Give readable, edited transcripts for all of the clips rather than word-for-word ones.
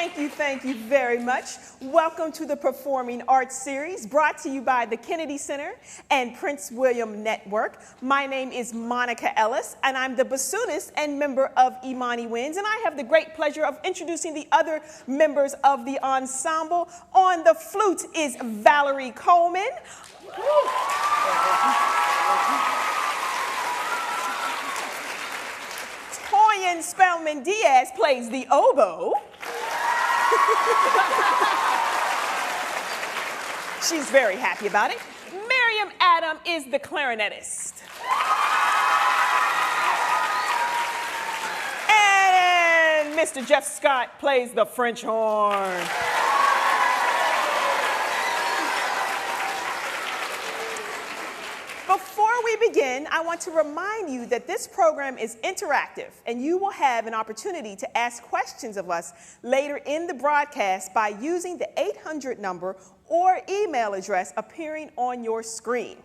Thank you very much. Welcome to the Performing Arts Series, brought to you by the Kennedy Center and Prince William Network. My name is Monica Ellis, and I'm the bassoonist and member of Imani Winds, and I have the great pleasure of introducing the other members of the ensemble. On the flute is Valerie Coleman. Toyin Spellman-Diaz plays the oboe. She's very happy about it. Mariam Adam is the clarinetist. And Mr. Jeff Scott plays the French horn. Before we begin, I want to remind you that this program is interactive, and you will have an opportunity to ask questions of us later in the broadcast by using the 800 number or email address appearing on your screen.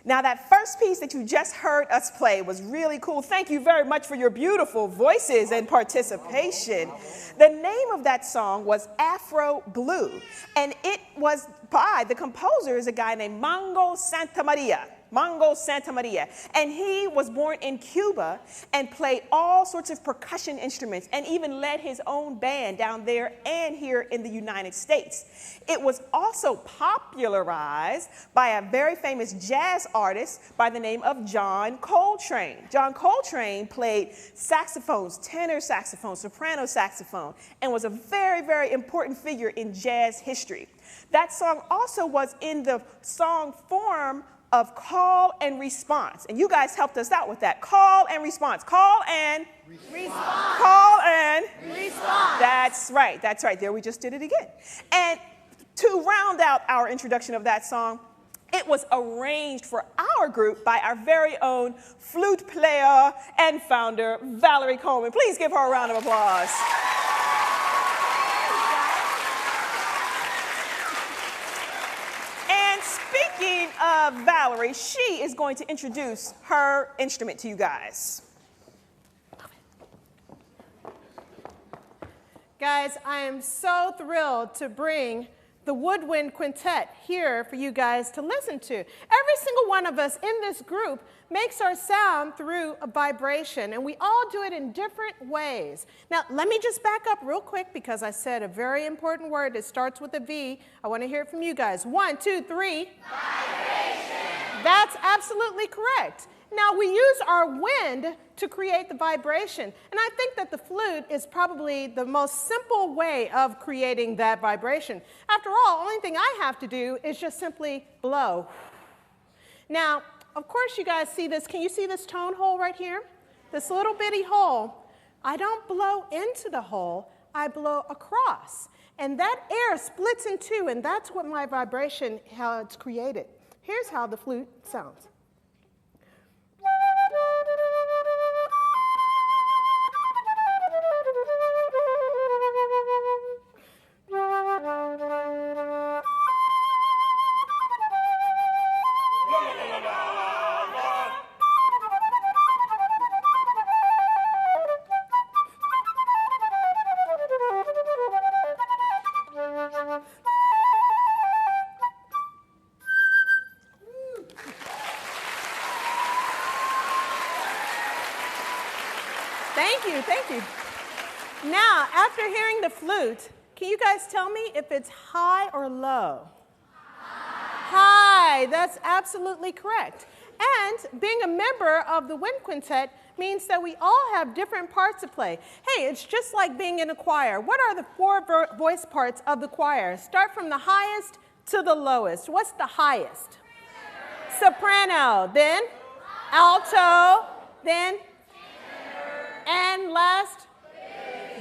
Now, that first piece that you just heard us play was really cool. Thank you very much for your beautiful voices and participation. The name of that song was Afro Blue, and it was by the composer is a guy named Mongo Santamaria. Mongo Santamaria. And he was born in Cuba and played all sorts of percussion instruments and even led his own band down there and here in the United States. It was also popularized by a very famous jazz artist by the name of John Coltrane. John Coltrane played saxophones, tenor saxophone, soprano saxophone, and was a very, very important figure in jazz history. That song also was in the song form of call and response. And you guys helped us out with that. Call and response. Call and response. Call and response. That's right. That's right. There, we just did it again. And to round out our introduction of that song, it was arranged for our group by our very own flute player and founder, Valerie Coleman. Please give her a round of applause. Speaking of Valerie, she is going to introduce her instrument to you guys. Guys, I am so thrilled to bring the Woodwind Quintet here for you guys to listen to. Every single one of us in this group makes our sound through a vibration, and we all do it in different ways. Now, let me just back up real quick because I said a very important word. It starts with a V. I want to hear it from you guys. 1, 2, 3. Vibration. That's absolutely correct. Now, we use our wind to create the vibration, and I think that the flute is probably the most simple way of creating that vibration. After all, the only thing I have to do is just simply blow. Now, of course, you guys see this. Can you see this tone hole right here? This little bitty hole. I don't blow into the hole. I blow across, and that air splits in two, and that's what my vibration, how it's created. Here's how the flute sounds. Thank you. Now, after hearing the flute, can you guys tell me if it's high or low? High, that's absolutely correct. And being a member of the wind quintet means that we all have different parts to play. Hey, it's just like being in a choir. What are the 4 voice parts of the choir? Start from the highest to the lowest. What's the highest? Soprano, then alto, then and last,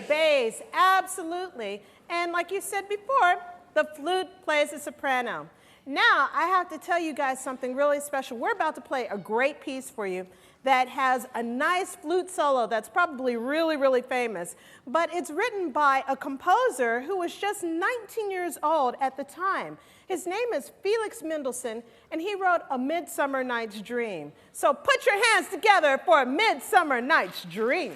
bass, absolutely. And like you said before, the flute plays the soprano. Now, I have to tell you guys something really special. We're about to play a great piece for you that has a nice flute solo that's probably really, really famous. But it's written by a composer who was just 19 years old at the time. His name is Felix Mendelssohn, and he wrote A Midsummer Night's Dream. So put your hands together for A Midsummer Night's Dream.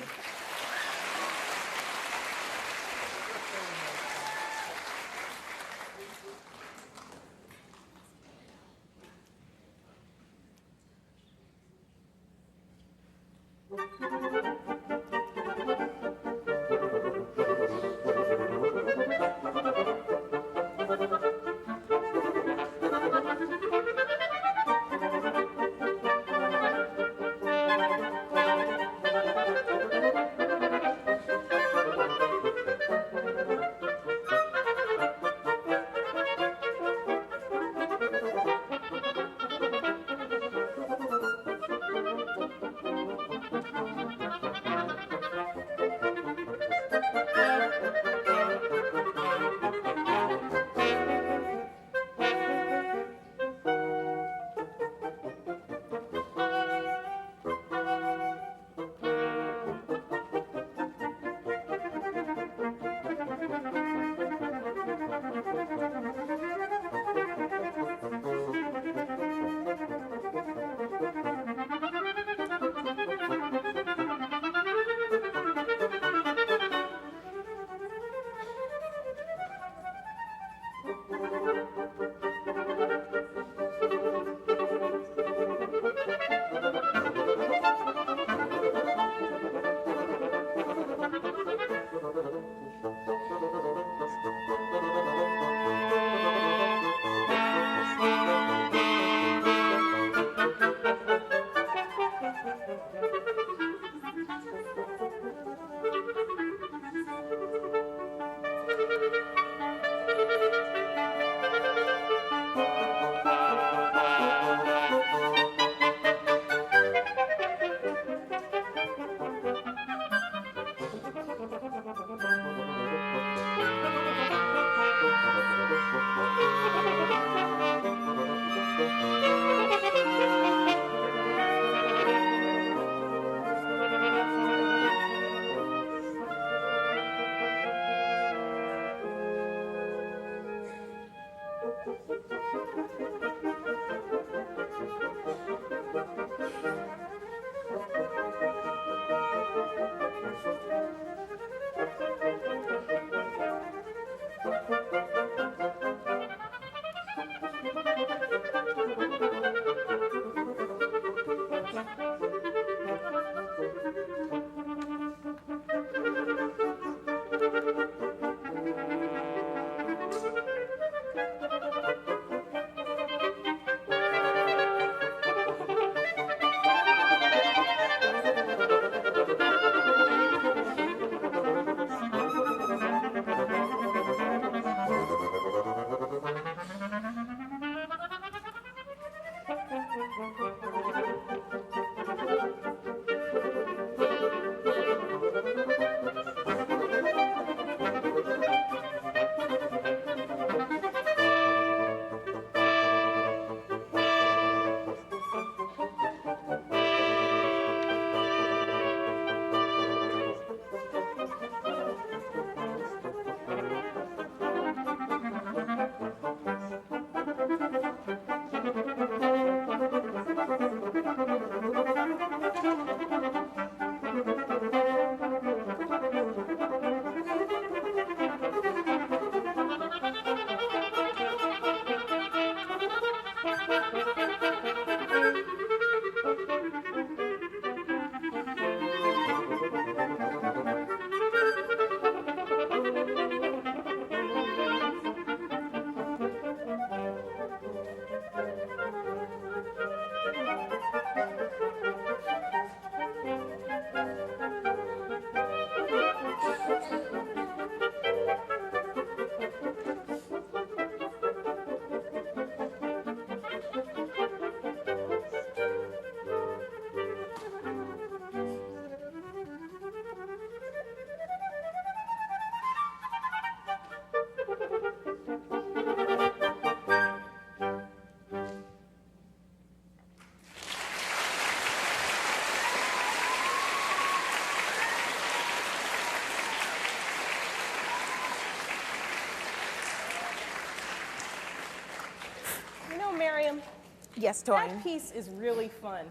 Yes, Toyin. That piece is really fun.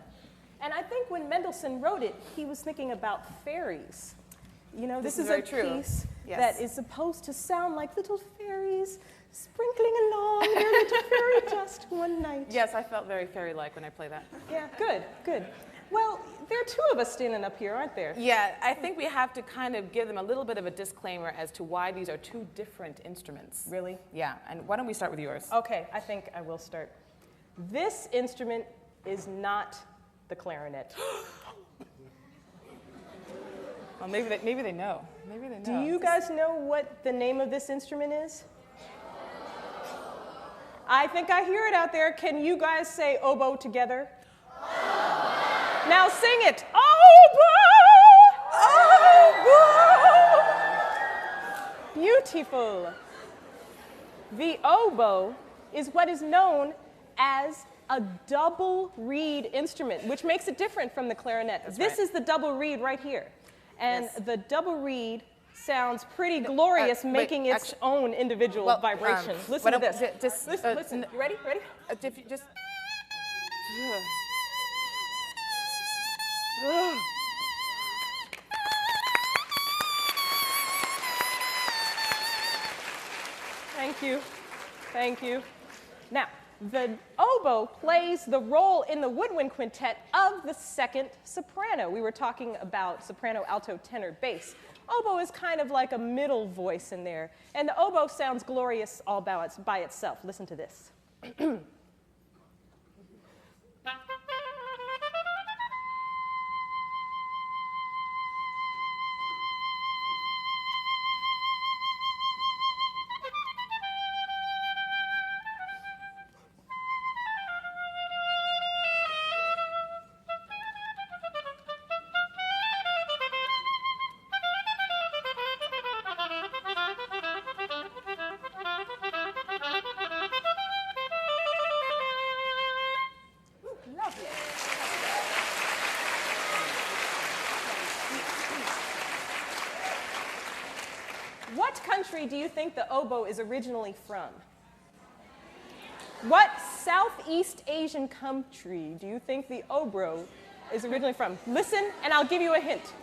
And I think when Mendelssohn wrote it, he was thinking about fairies. You know, this is a piece that is supposed to sound like little fairies sprinkling along their little fairy dust one night. Yes, I felt very fairy-like when I played that. Yeah, good, good. Well, there are two of us standing up here, aren't there? Yeah, I think we have to kind of give them a little bit of a disclaimer as to why these are two different instruments. Really? Yeah, and why don't we start with yours? Okay, I think I will start. This instrument is not the clarinet. Well, maybe they know. Maybe they know. Do you guys know what the name of this instrument is? I think I hear it out there. Can you guys say oboe together? Now sing it. Oboe! Oboe! Beautiful. The oboe is what is known as a double reed instrument, which makes it different from the clarinet. This is the double reed right here. And the double reed sounds pretty glorious, making its own individual vibration. Listen to this. Listen. You ready? Ready? If you just... Thank you. Thank you. Now, the oboe plays the role in the woodwind quintet of the second soprano. We were talking about soprano, alto, tenor, bass. Oboe is kind of like a middle voice in there. And the oboe sounds glorious all by itself. Listen to this. What country do you think the oboe is originally from? What Southeast Asian country do you think the oboe is originally from? Listen, and I'll give you a hint.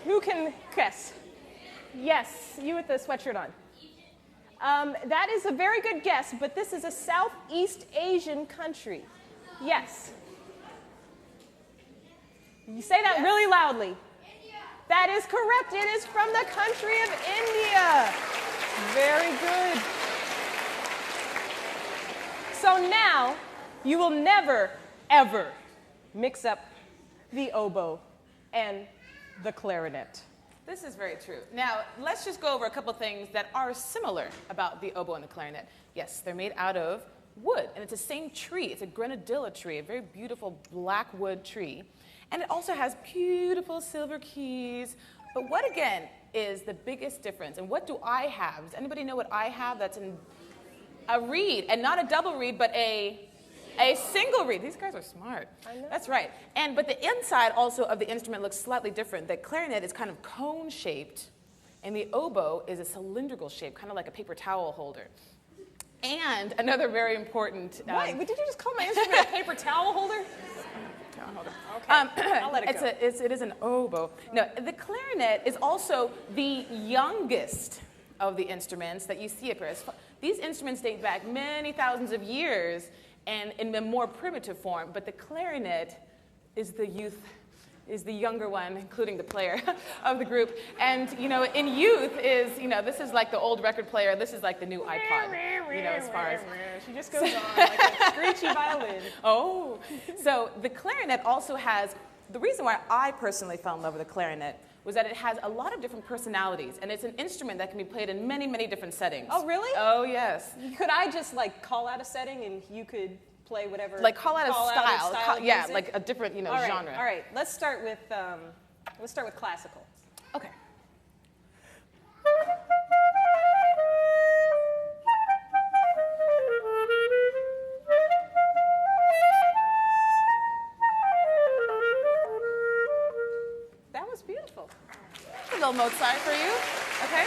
Who can guess? Yes, you with the sweatshirt on. That is a very good guess, but this is a Southeast Asian country. Yes. You say that really loudly. India. That is correct. It is from the country of India. Very good. So now, you will never, ever mix up the oboe and the clarinet. This is very true. Now, let's just go over a couple things that are similar about the oboe and the clarinet. Yes, they're made out of wood, and it's the same tree. It's a grenadilla tree, a very beautiful black wood tree. And it also has beautiful silver keys. But what, again, is the biggest difference? And what do I have? Does anybody know what I have that's in a reed? And not a double reed, but a single reed. These guys are smart. I know. That's right. But the inside also of the instrument looks slightly different. The clarinet is kind of cone-shaped, and the oboe is a cylindrical shape, kind of like a paper towel holder. And another very important... Wait, did you just call my instrument a paper towel holder? Okay, I'll let it go. It is an oboe. No, the clarinet is also the youngest of the instruments that you see up here. These instruments date back many thousands of years and in a more primitive form, but the clarinet is the younger one, including the player of the group. And, in youth this is like the old record player, this is like the new iPod, as far as... She just goes on like a screechy violin. Oh, so the clarinet also has, the reason why I personally fell in love with the clarinet was that it has a lot of different personalities, and it's an instrument that can be played in many, many different settings. Oh, really? Oh, yes. Could I just call out a setting and you could play whatever? Call out a style. Yeah, music? like a different, All right, genre. All right, let's start with classical. Okay. That was beautiful. A little Mozart for you. Okay.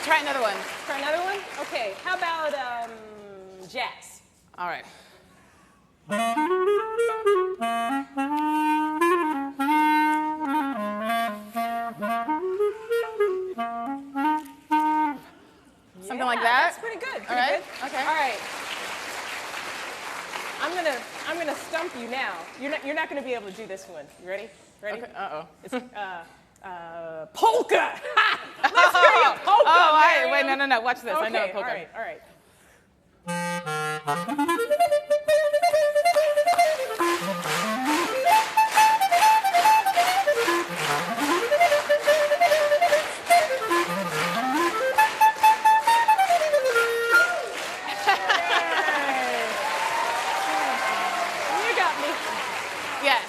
Try another one. Try another one? Okay, how about jazz? All right. Something like that? That's pretty good. All right. Okay. All right. I'm gonna stump you now. You're not gonna be able to do this one. You ready? Ready? Okay. Uh-oh. It's polka. Let's hear you polka. Oh, Mariam. wait, no. Watch this. Okay, I know polka. all right. You got me. Yes.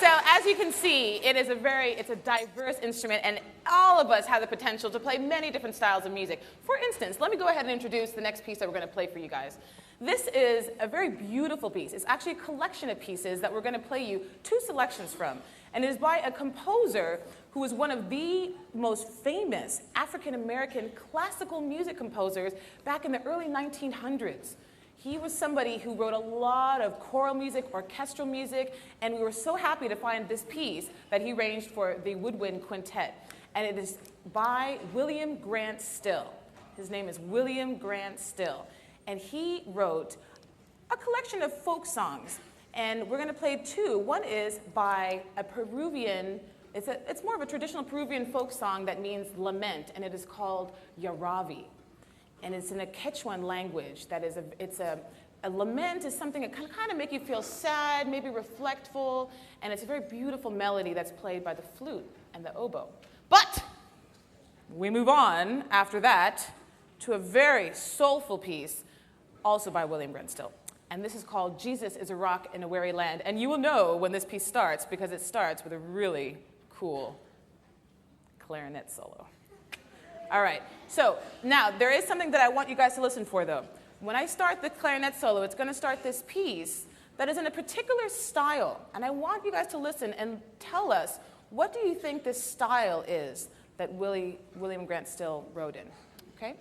So as you can see, it's a diverse instrument, and all of us have the potential to play many different styles of music. For instance, let me go ahead and introduce the next piece that we're going to play for you guys. This is a very beautiful piece. It's actually a collection of pieces that we're going to play you 2 selections from. And it is by a composer who is one of the most famous African-American classical music composers back in the early 1900s. He was somebody who wrote a lot of choral music, orchestral music, and we were so happy to find this piece that he arranged for the Woodwind Quintet. And it is by William Grant Still. His name is William Grant Still. And he wrote a collection of folk songs. And we're going to play 2. One is by a Peruvian, it's more of a traditional Peruvian folk song that means lament, and it is called Yaravi. And it's in a Quechuan language. That is, a lament is something that can kind of make you feel sad, maybe reflectful, and it's a very beautiful melody that's played by the flute and the oboe. But we move on after that to a very soulful piece, also by William Grant Still. And this is called Jesus is a Rock in a Weary Land. And you will know when this piece starts because it starts with a really cool clarinet solo. All right, so now there is something that I want you guys to listen for, though. When I start the clarinet solo, it's going to start this piece that is in a particular style. And I want you guys to listen and tell us, what do you think this style is that William Grant Still wrote in? Okay?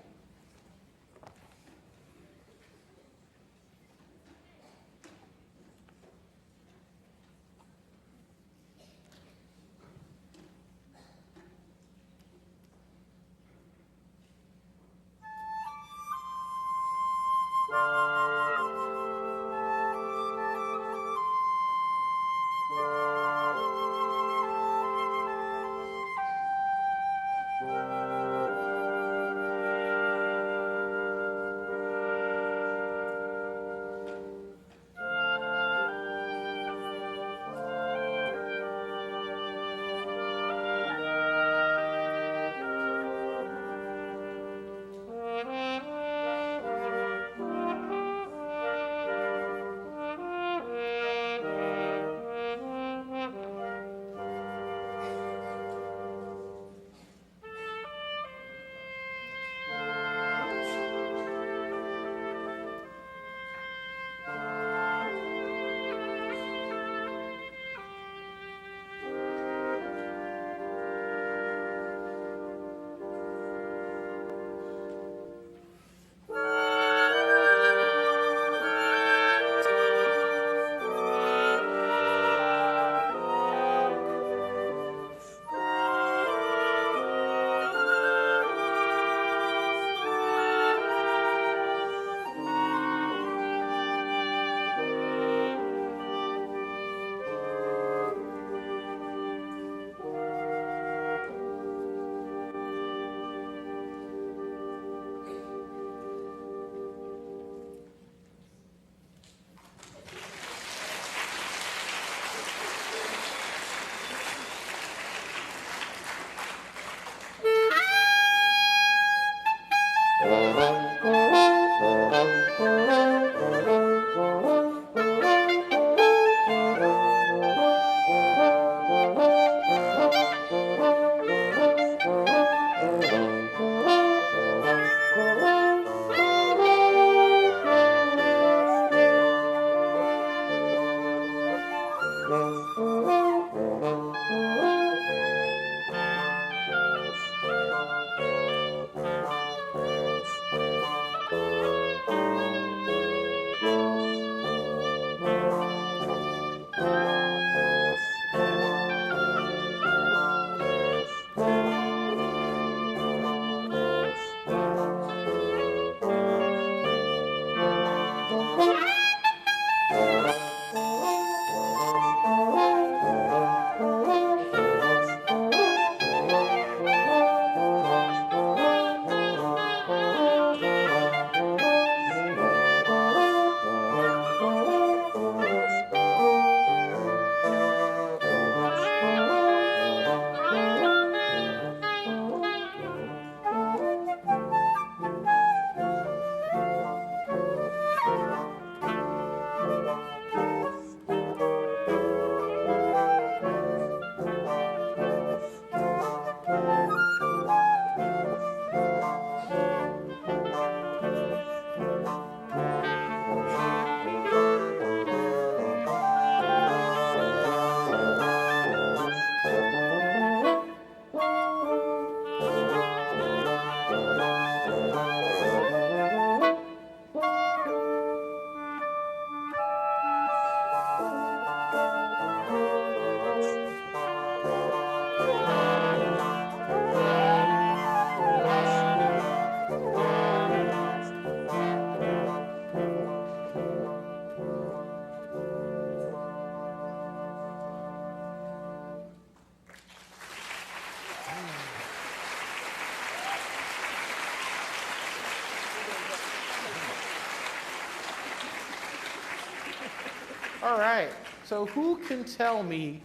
All right. So who can tell me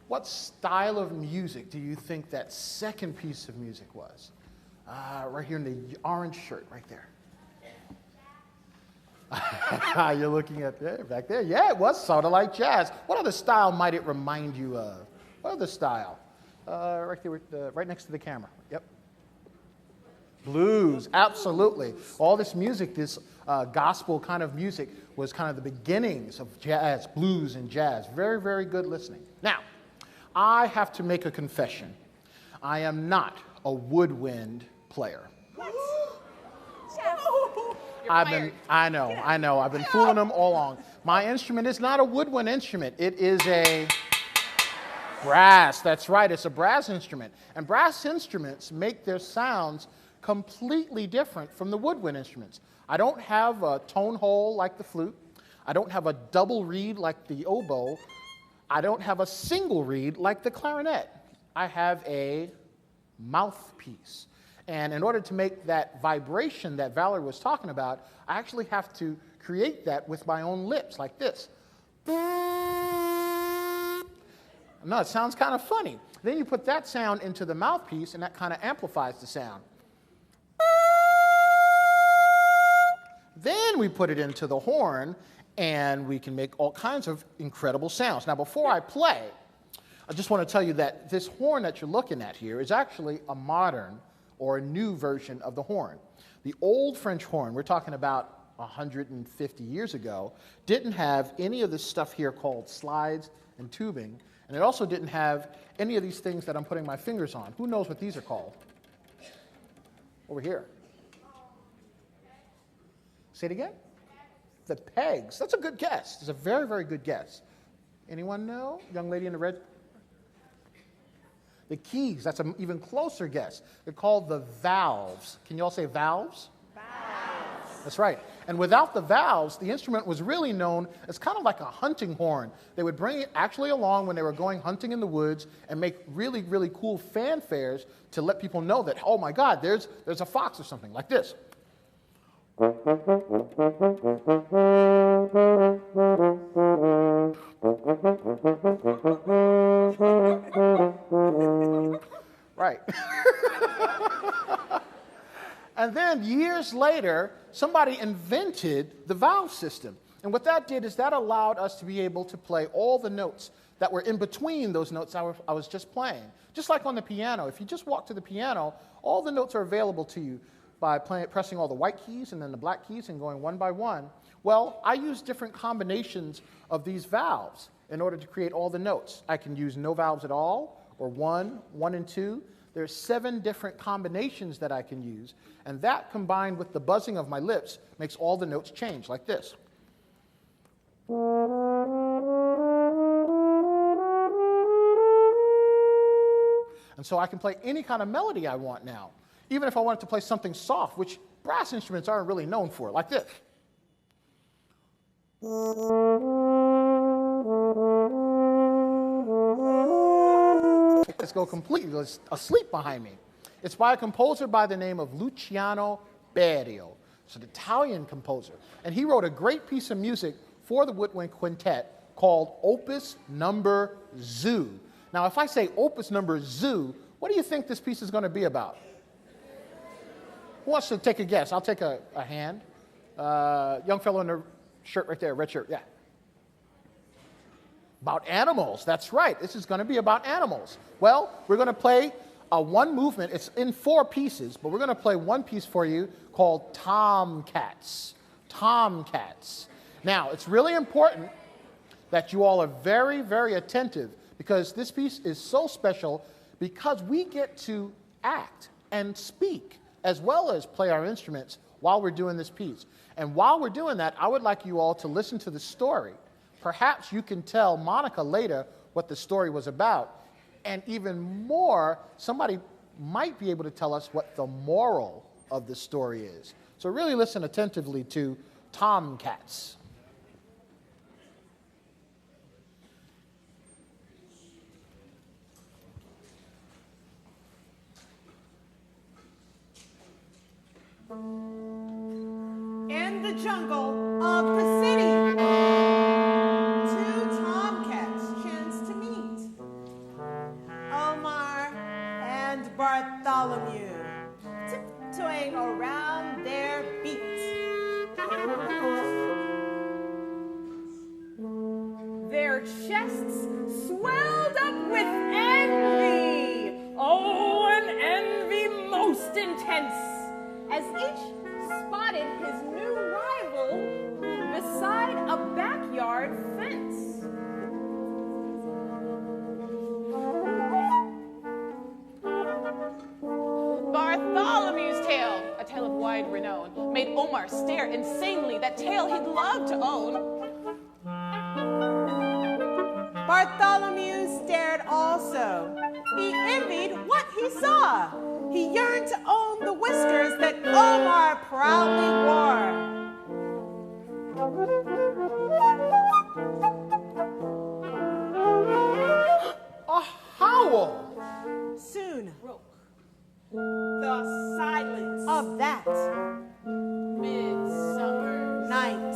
what style of music do you think that second piece of music was? Right here in the orange shirt, right there. You're looking at back there. Yeah, it was sort of like jazz. What other style might it remind you of? What other style? Right there, right next to the camera. Yep. Blues, absolutely. All this music, this gospel kind of music, was kind of the beginnings of jazz, blues and jazz. Very, very good listening. Now, I have to make a confession. I am not a woodwind player. I know. I've been fooling them all along. My instrument is not a woodwind instrument. It is a brass. That's right. It's a brass instrument. And brass instruments make their sounds completely different from the woodwind instruments. I don't have a tone hole like the flute. I don't have a double reed like the oboe. I don't have a single reed like the clarinet. I have a mouthpiece. And in order to make that vibration that Valerie was talking about, I actually have to create that with my own lips, like this. No, it sounds kind of funny. Then you put that sound into the mouthpiece, and that kind of amplifies the sound. Then we put it into the horn, and we can make all kinds of incredible sounds. Now, before I play, I just want to tell you that this horn that you're looking at here is actually a modern or a new version of the horn. The old French horn, we're talking about 150 years ago, didn't have any of this stuff here called slides and tubing, and it also didn't have any of these things that I'm putting my fingers on. Who knows what these are called? Over here. Say it again? The pegs. That's a good guess. It's a very, very good guess. Anyone know? Young lady in the red. The keys, that's an even closer guess. They're called the valves. Can you all say valves? Valves. That's right. And without the valves, the instrument was really known as kind of like a hunting horn. They would bring it actually along when they were going hunting in the woods and make really, really cool fanfares to let people know that, oh my God, there's a fox or something, like this. Right. And then years later, somebody invented the valve system. And what that did is that allowed us to be able to play all the notes that were in between those notes I was just playing. Just like on the piano. If you just walk to the piano, all the notes are available to you by pressing all the white keys and then the black keys and going one by one. Well, I use different combinations of these valves in order to create all the notes. I can use no valves at all, or 1, 1 and 2. There's 7 different combinations that I can use, and that combined with the buzzing of my lips makes all the notes change, like this. And so I can play any kind of melody I want now, even if I wanted to play something soft, which brass instruments aren't really known for, like this. Let's go completely asleep behind me. It's by a composer by the name of Luciano Berio. It's an Italian composer. And he wrote a great piece of music for the woodwind quintet called Opus Number Zoo. Now, if I say Opus Number Zoo, what do you think this piece is going to be about? Who wants to take a guess? I'll take a hand. Young fellow in the shirt right there, red shirt, yeah. About animals, that's right. This is going to be about animals. Well, we're going to play one movement. It's in 4 pieces, but we're going to play one piece for you called Tomcats. Tomcats. Now, it's really important that you all are very, very attentive because this piece is so special because we get to act and speak as well as play our instruments while we're doing this piece. And while we're doing that, I would like you all to listen to the story. Perhaps you can tell Monica later what the story was about. And even more, somebody might be able to tell us what the moral of the story is. So really listen attentively to Tomcats. In the jungle of the city. Bartholomew, tiptoeing around their beat. Their chests swelled up with envy. Oh, an envy most intense, as each spotted his new rival beside a backyard fence. Bartholomew's tale, a tale of wide renown, made Omar stare insanely, that tale he'd love to own. Bartholomew stared also. He envied what he saw. He yearned to own the whiskers that Omar proudly wore. A howl. Soon Broke the silence of that Midsummer night.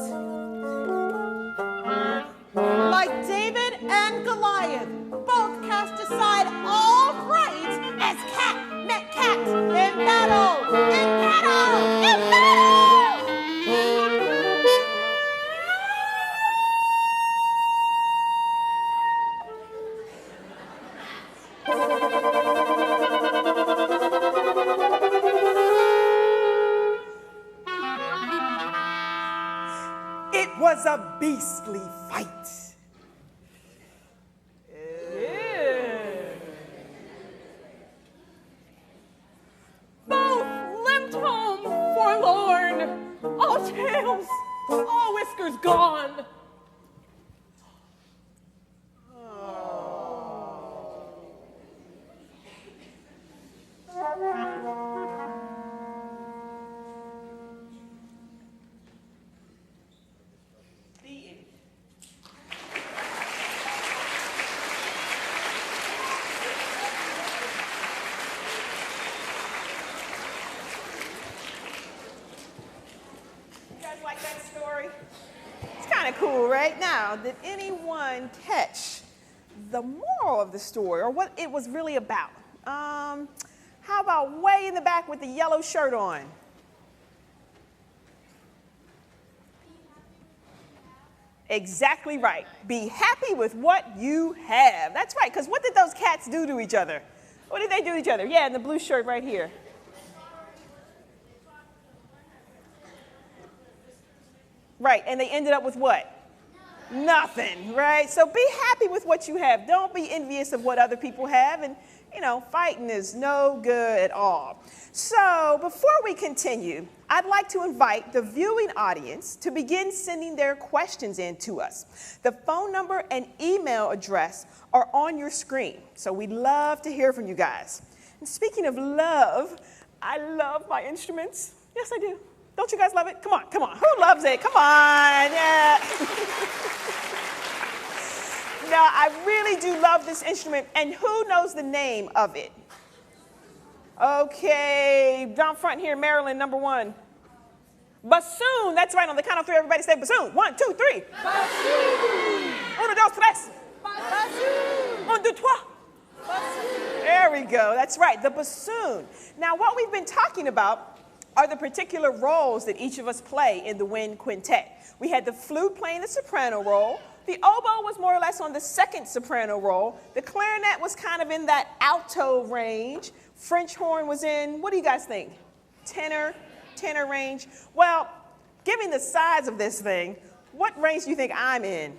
Like David and Goliath, both cast aside all right as cat met cat in battle, in battle, in battle! It was a beastly fight. Both limped home forlorn, all tails, all whiskers gone. Like that story? It's kind of cool, right? Now, did anyone catch the moral of the story or what it was really about? How about way in the back with the yellow shirt on? Exactly right. Be happy with what you have. That's right, because what did those cats do to each other? What did they do to each other? Yeah, in the blue shirt right here. Right, and they ended up with what? Nothing, right? So be happy with what you have. Don't be envious of what other people have. And, you know, fighting is no good at all. So before we continue, I'd like to invite the viewing audience to begin sending their questions in to us. The phone number and email address are on your screen. So we'd love to hear from you guys. And speaking of love, I love my instruments. Yes, I do. Don't you guys love it? Come on, come on. Who loves it? Come on. Yeah. Now, I really do love this instrument. And who knows the name of it? Okay, down front here, Maryland, number one. Bassoon. That's right. On the count of three, everybody say bassoon. 1, 2, 3. Bassoon! 1, 2, 3. Bassoon! 1, 2, 3. Bassoon! There we go. That's right, the bassoon. Now, what we've been talking about are the particular roles that each of us play in the wind quintet. We had the flute playing the soprano role. The oboe was more or less on the second soprano role. The clarinet was kind of in that alto range. French horn was in, what do you guys think? Tenor range. Well, given the size of this thing, what range do you think I'm in?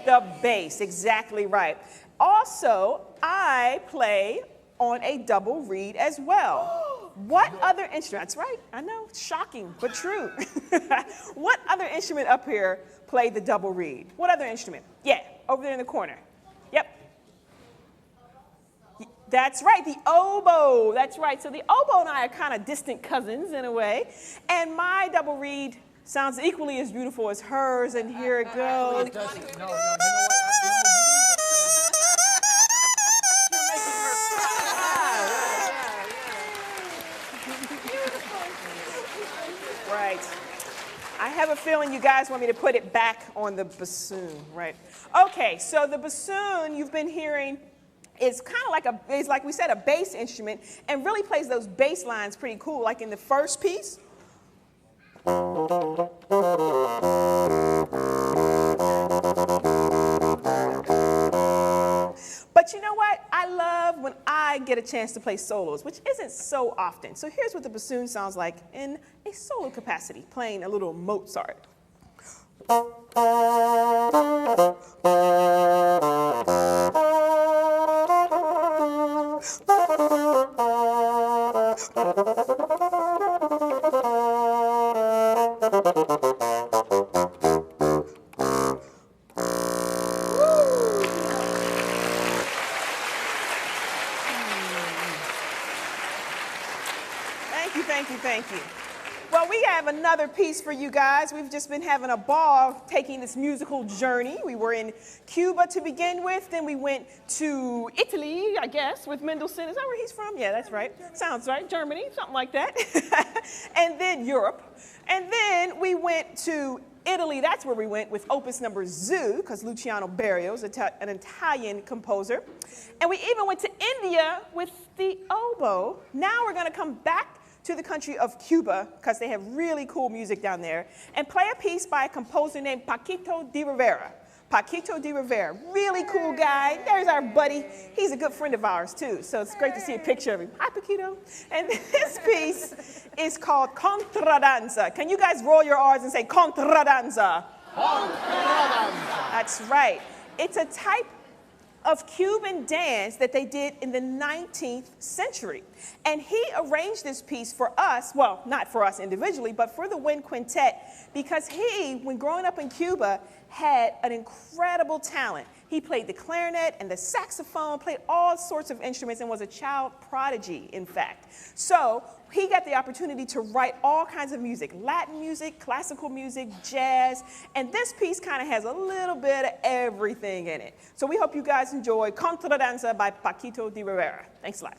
The bass, exactly right. Also, I play on a double reed as well. What other instrument? That's right, I know, shocking, but true. What other instrument up here played the double reed? What other instrument? Yeah, over there in the corner. Yep. That's right, the oboe. That's right. So the oboe and I are kind of distant cousins in a way. And my double reed sounds equally as beautiful as hers, and here it goes. It doesn't. No, you know what? Right. I have a feeling you guys want me to put it back on the bassoon, right? Okay, so the bassoon you've been hearing is kind of like is like we said, a bass instrument, and really plays those bass lines pretty cool. Like in the first piece. But you know what? I love when I get a chance to play solos, which isn't so often. So here's what the bassoon sounds like in a solo capacity, playing a little Mozart. Thank you. Well, we have another piece for you guys. We've just been having a ball taking this musical journey. We were in Cuba to begin with, then we went to Italy, I guess, with Mendelssohn. Is that where he's from? Yeah, that's right. Sounds right. Germany, something like that. And then Europe. And then we went to Italy. That's where we went with Opus Number Zoo, because Luciano Berio is an Italian composer. And we even went to India with the oboe. Now we're going to come back to the country of Cuba, because they have really cool music down there, and play a piece by a composer named Paquito de Rivera. Paquito de Rivera, really cool guy. There's our buddy. He's a good friend of ours, too, so it's great to see a picture of him. Hi, Paquito. And this piece is called Contradanza. Can you guys roll your R's and say Contradanza? Contradanza. That's right. It's a type of Cuban dance that they did in the 19th century. And he arranged this piece for us, well, not for us individually, but for the wind quintet, because he, when growing up in Cuba, had an incredible talent. He played the clarinet and the saxophone, played all sorts of instruments, and was a child prodigy, in fact. So he got the opportunity to write all kinds of music, Latin music, classical music, jazz, and this piece kind of has a little bit of everything in it. So we hope you guys enjoy Contradanza by Paquito de Rivera. Thanks a lot.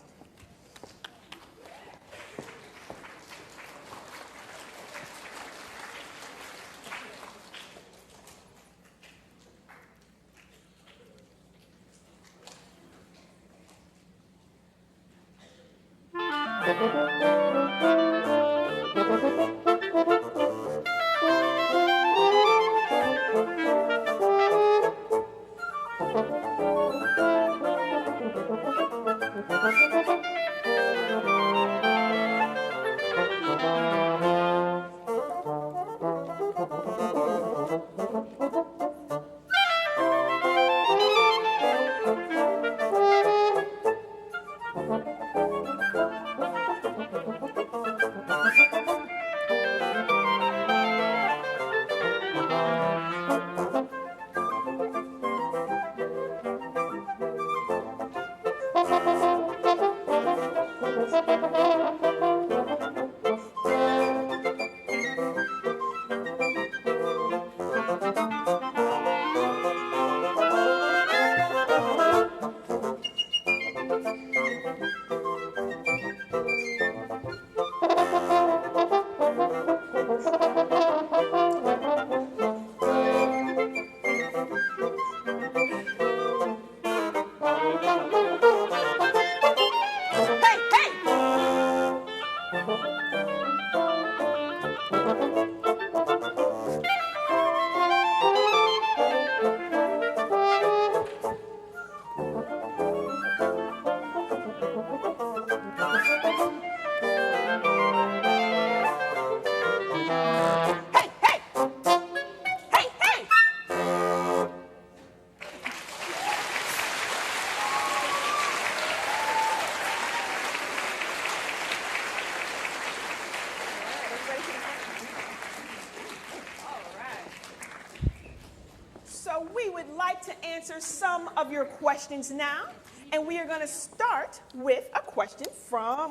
Answer some of your questions now, and we are going to start with a question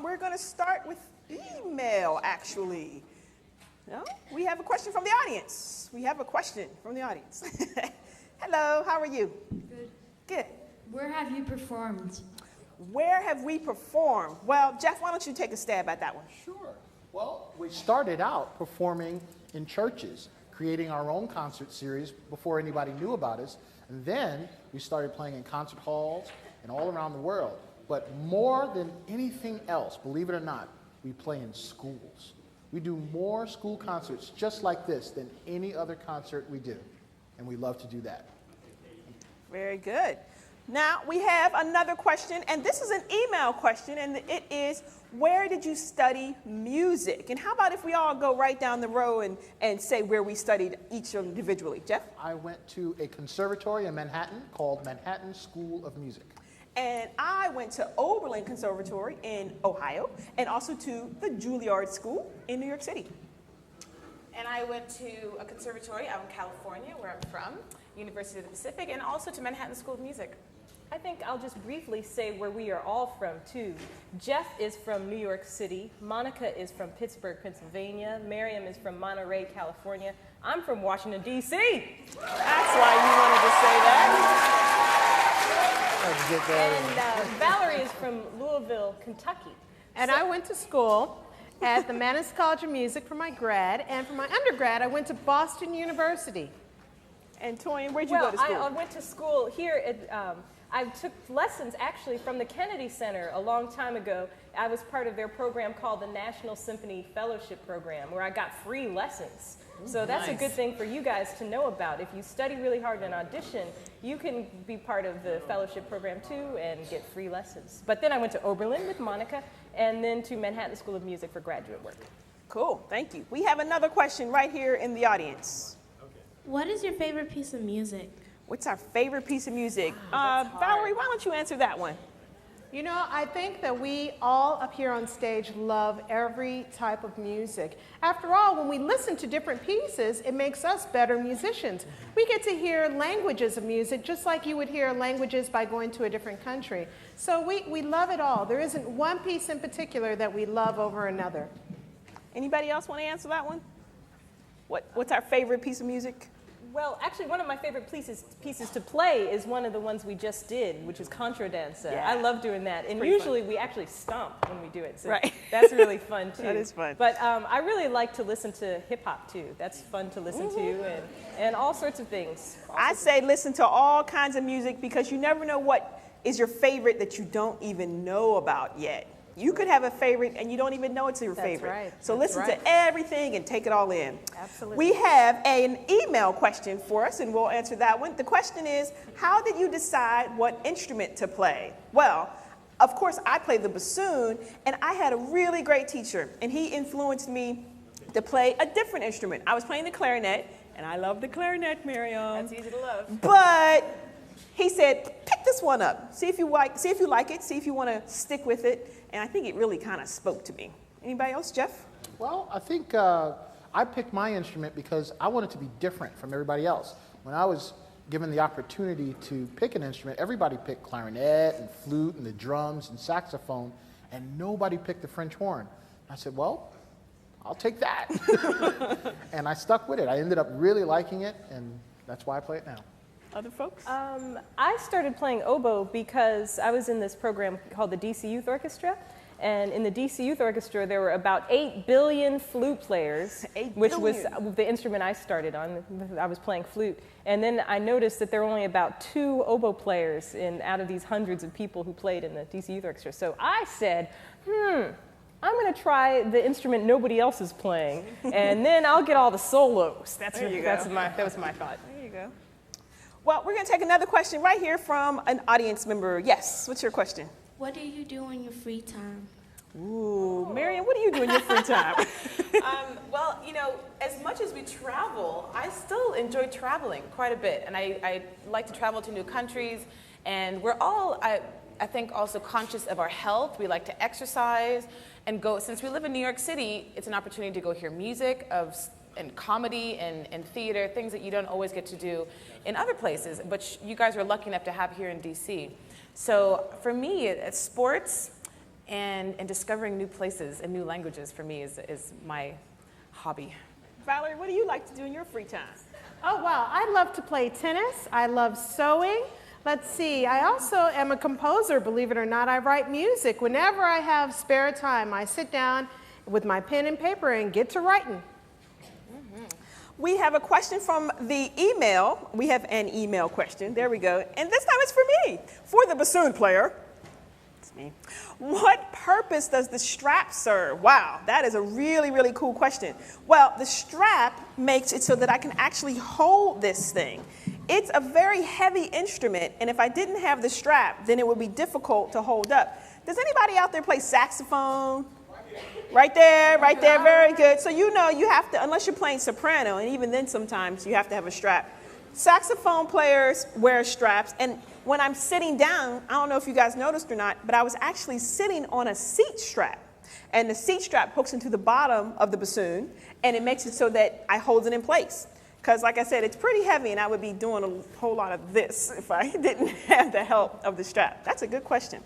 we're going to start with email, actually. No? We have a question from the audience. Hello, how are you? Good. Good. Where have you performed? Where have we performed? Well, Jeff, why don't you take a stab at that one? Sure. Well, we started out performing in churches, creating our own concert series before anybody knew about us. And then we started playing in concert halls and all around the world. But more than anything else, believe it or not, we play in schools. We do more school concerts just like this than any other concert we do. And we love to do that. Very good. Now we have another question, and this is an email question, and it is, where did you study music? And how about if we all go right down the row and say where we studied each individually? Jeff? I went to a conservatory in Manhattan called Manhattan School of Music. And I went to Oberlin Conservatory in Ohio, and also to the Juilliard School in New York City. And I went to a conservatory out in California, where I'm from, University of the Pacific, and also to Manhattan School of Music. I think I'll just briefly say where we are all from, too. Jeff is from New York City. Monica is from Pittsburgh, Pennsylvania. Mariam is from Monterey, California. I'm from Washington, D.C. That's why you wanted to say that. And Valerie is from Louisville, Kentucky. And I went to school at the Mannes College of Music for my grad, and for my undergrad, I went to Boston University. And Toyin, where'd you go to school? I went to school here at, I took lessons actually from the Kennedy Center a long time ago. I was part of their program called the National Symphony Fellowship Program, where I got free lessons. So that's a good thing for you guys to know about. If you study really hard and audition, you can be part of the fellowship program too and get free lessons. But then I went to Oberlin with Monica, and then to Manhattan School of Music for graduate work. Cool, thank you. We have another question right here in the audience. What is your favorite piece of music? What's our favorite piece of music? Valerie, why don't you answer that one? You know, I think that we all up here on stage love every type of music. After all, when we listen to different pieces, it makes us better musicians. We get to hear languages of music just like you would hear languages by going to a different country. So we love it all. There isn't one piece in particular that we love over another. Anybody else want to answer that one? What's our favorite piece of music? Well, actually, one of my favorite pieces to play is one of the ones we just did, which is Contradanza. Yeah. I love doing that. And usually we actually stomp when we do it. So right. That's really fun, too. That is fun. But I really like to listen to hip-hop, too. That's fun to listen to and all sorts of things. I say listen to all kinds of music because you never know what is your favorite that you don't even know about yet. You could have a favorite and you don't even know it's your favorite. Right. So listen to everything and take it all in. Absolutely. We have an email question for us and we'll answer that one. The question is, how did you decide what instrument to play? Well, of course, I played the bassoon and I had a really great teacher and he influenced me to play a different instrument. I was playing the clarinet and I love the clarinet, Mariam. That's easy to love. But he said, pick this one up. See if you like it, see if you want to stick with it. And I think it really kind of spoke to me. Anybody else, Jeff? Well, I think I picked my instrument because I wanted to be different from everybody else. When I was given the opportunity to pick an instrument, everybody picked clarinet and flute and the drums and saxophone, and nobody picked the French horn. I said, well, I'll take that. And I stuck with it. I ended up really liking it, and that's why I play it now. Other folks? I started playing oboe because I was in this program called the DC Youth Orchestra. And in the DC Youth Orchestra, there were about 8 billion flute players, which was the instrument I started on. I was playing flute. And then I noticed that there were only about 2 oboe players out of these hundreds of people who played in the DC Youth Orchestra. So I said, I'm going to try the instrument nobody else is playing, and then I'll get all the solos. That was my thought. There you go. Well, we're going to take another question right here from an audience member. Yes, what's your question? What do you do in your free time? Ooh, Mariam, what do you do in your free time? Well, you know, as much as we travel, I still enjoy traveling quite a bit. And I like to travel to new countries. And we're all, I think, also conscious of our health. We like to exercise and go. Since we live in New York City, it's an opportunity to go hear music and comedy and theater, things that you don't always get to do in other places, but you guys are lucky enough to have here in DC. So for me, it's sports and discovering new places and new languages for me is my hobby. Valerie, what do you like to do in your free time? Oh, wow. I love to play tennis. I love sewing. Let's see. I also am a composer, believe it or not. I write music. Whenever I have spare time, I sit down with my pen and paper and get to writing. We have a question from the email. We have an email question. There we go. And this time it's for me, for the bassoon player. It's me. What purpose does the strap serve? Wow, that is a really, really cool question. Well, the strap makes it so that I can actually hold this thing. It's a very heavy instrument, and if I didn't have the strap, then it would be difficult to hold up. Does anybody out there play saxophone? Right there, very good. So you know you have to, unless you're playing soprano, and even then sometimes you have to have a strap. Saxophone players wear straps, and when I'm sitting down, I don't know if you guys noticed or not, but I was actually sitting on a seat strap. And the seat strap hooks into the bottom of the bassoon, and it makes it so that I hold it in place. Because like I said, it's pretty heavy, and I would be doing a whole lot of this if I didn't have the help of the strap. That's a good question.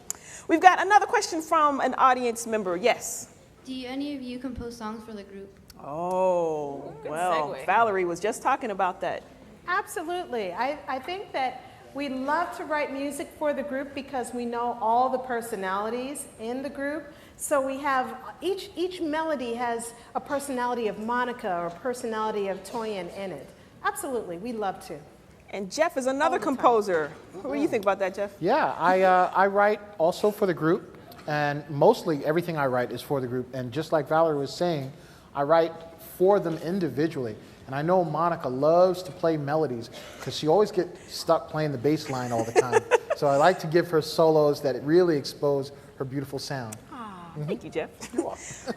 We've got another question from an audience member. Yes? Do any of you compose songs for the group? Oh, well, segue. Valerie was just talking about that. Absolutely. I think that we love to write music for the group because we know all the personalities in the group. So we have, each melody has a personality of Monica or a personality of Toyin in it. Absolutely, we love to. And Jeff is another composer. What do you think about that, Jeff? Yeah, I write also for the group, and mostly everything I write is for the group. And just like Valerie was saying, I write for them individually. And I know Monica loves to play melodies because she always gets stuck playing the bass line all the time. So I like to give her solos that really expose her beautiful sound. Thank you, Jeff.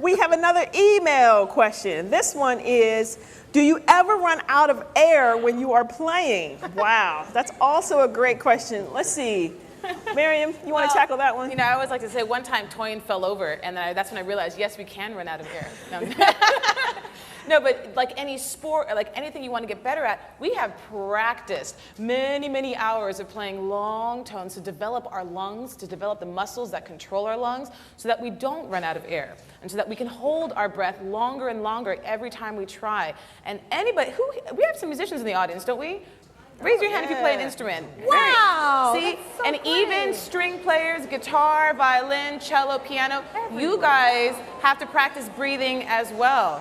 We have another email question. This one is, do you ever run out of air when you are playing? Wow, that's also a great question. Let's see. Mariam, you want to tackle that one? You know, I always like to say one time Toyin fell over, and that's when I realized, yes, we can run out of air. No. No, but like any sport, or like anything you want to get better at, we have practiced many, many hours of playing long tones to develop our lungs, to develop the muscles that control our lungs, so that we don't run out of air, and so that we can hold our breath longer and longer every time we try. And anybody, we have some musicians in the audience, don't we? Raise your hand if you play an instrument. Wow! See, So and even string players, guitar, violin, cello, piano, you guys have to practice breathing as well.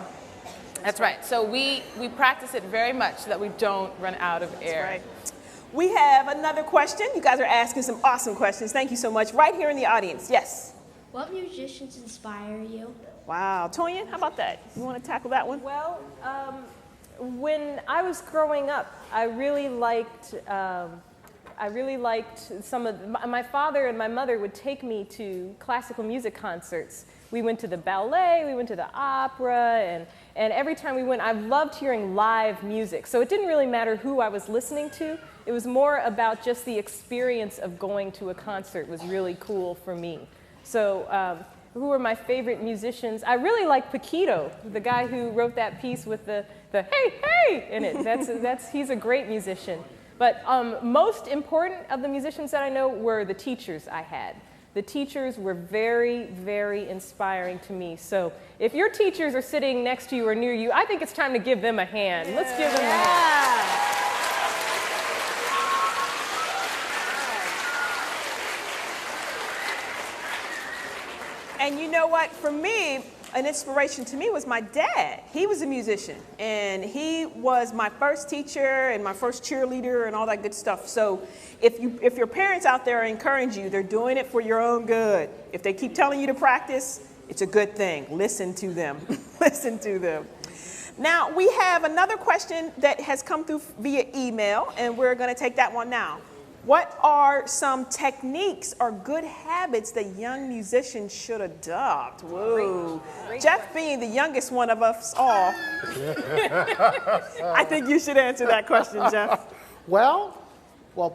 That's right. So we practice it very much so that we don't run out of air. That's right. We have another question. You guys are asking some awesome questions. Thank you so much. Right here in the audience. Yes? What musicians inspire you? Wow. Toyin, how about that? You want to tackle that one? Well, when I was growing up, I really liked some of my father and my mother would take me to classical music concerts. We went to the ballet, we went to the opera, and every time we went, I loved hearing live music. So it didn't really matter who I was listening to. It was more about just the experience of going to a concert was really cool for me. So who are my favorite musicians? I really like Paquito, the guy who wrote that piece with the hey, hey in it. He's a great musician. But most important of the musicians that I know were the teachers I had. The teachers were very, very inspiring to me. So if your teachers are sitting next to you or near you, I think it's time to give them a hand. Let's give them a hand. And you know what? For me, an inspiration to me was my dad. He was a musician, and he was my first teacher and my first cheerleader and all that good stuff. So if your parents out there encourage you, they're doing it for your own good. If they keep telling you to practice, it's a good thing. Listen to them. Listen to them. Now, we have another question that has come through via email, and we're going to take that one now. What are some techniques or good habits that young musicians should adopt? Whoa. Great Jeff being the youngest one of us all, I think you should answer that question, Jeff. Well,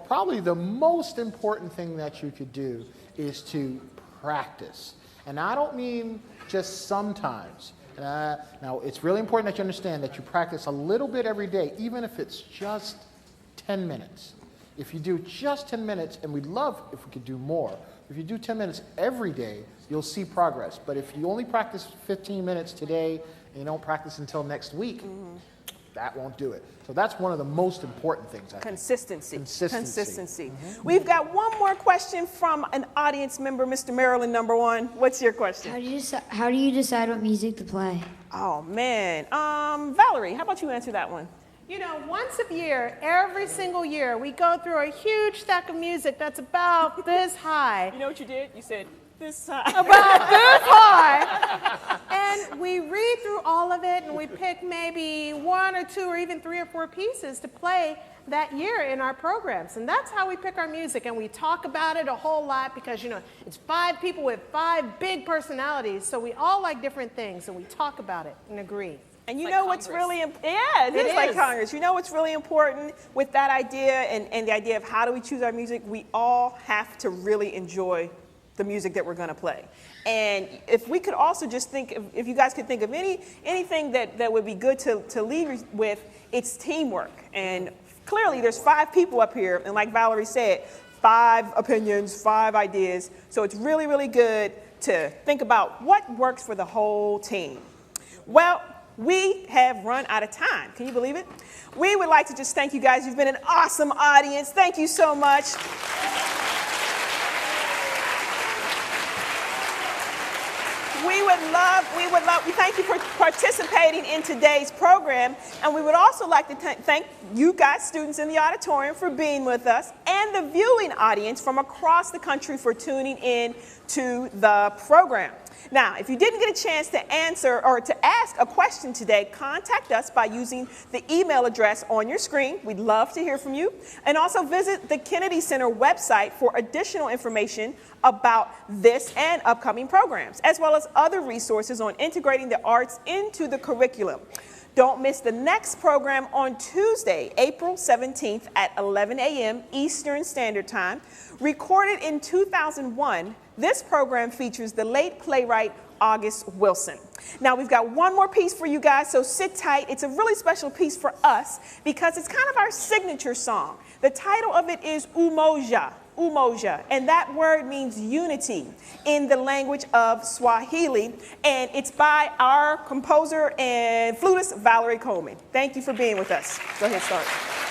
probably the most important thing that you could do is to practice. And I don't mean just sometimes. Now, it's really important that you understand that you practice a little bit every day, even if it's just 10 minutes. If you do just 10 minutes, and we'd love if we could do more, if you do 10 minutes every day, you'll see progress. But if you only practice 15 minutes today and you don't practice until next week, that won't do it. So that's one of the most important things, I think. Consistency. We've got one more question from an audience member, Mr. Maryland #1. What's your question? How do you decide what music to play? Oh, man. Valerie, how about you answer that one? You know, once a year, every single year, we go through a huge stack of music that's about this high. You know what you did? You said, this high. About this high. And we read through all of it, and we pick maybe 1 or 2 or even 3 or 4 pieces to play that year in our programs. And that's how we pick our music, and we talk about it a whole lot because, you know, it's 5 people with 5 big personalities, so we all like different things, and we talk about it and agree. And you It's know like what's Congress. really yeah, it is like Congress. You know what's really important with that idea and the idea of how do we choose our music? We all have to really enjoy the music that we're going to play. And if we could also just think, if you guys could think of anything that would be good to lead with, it's teamwork. And clearly there's 5 people up here, and like Valerie said, 5 opinions, 5 ideas. So it's really, really good to think about what works for the whole team. Well, we have run out of time. Can you believe it? We would like to just thank you guys. You've been an awesome audience. Thank you so much. We thank you for participating in today's program. And we would also like to thank you guys, students in the auditorium, for being with us, and the viewing audience from across the country for tuning in to the program. Now, if you didn't get a chance to answer or to ask a question today, contact us by using the email address on your screen. We'd love to hear from you. And also visit the Kennedy Center website for additional information about this and upcoming programs, as well as other resources on integrating the arts into the curriculum. Don't miss the next program on Tuesday, April 17th at 11 a.m. Eastern Standard Time. Recorded in 2001, this program features the late playwright August Wilson. Now, we've got one more piece for you guys, so sit tight. It's a really special piece for us because it's kind of our signature song. The title of it is Umoja. Umoja, and that word means unity in the language of Swahili, and it's by our composer and flutist, Valerie Coleman. Thank you for being with us. Go ahead, start.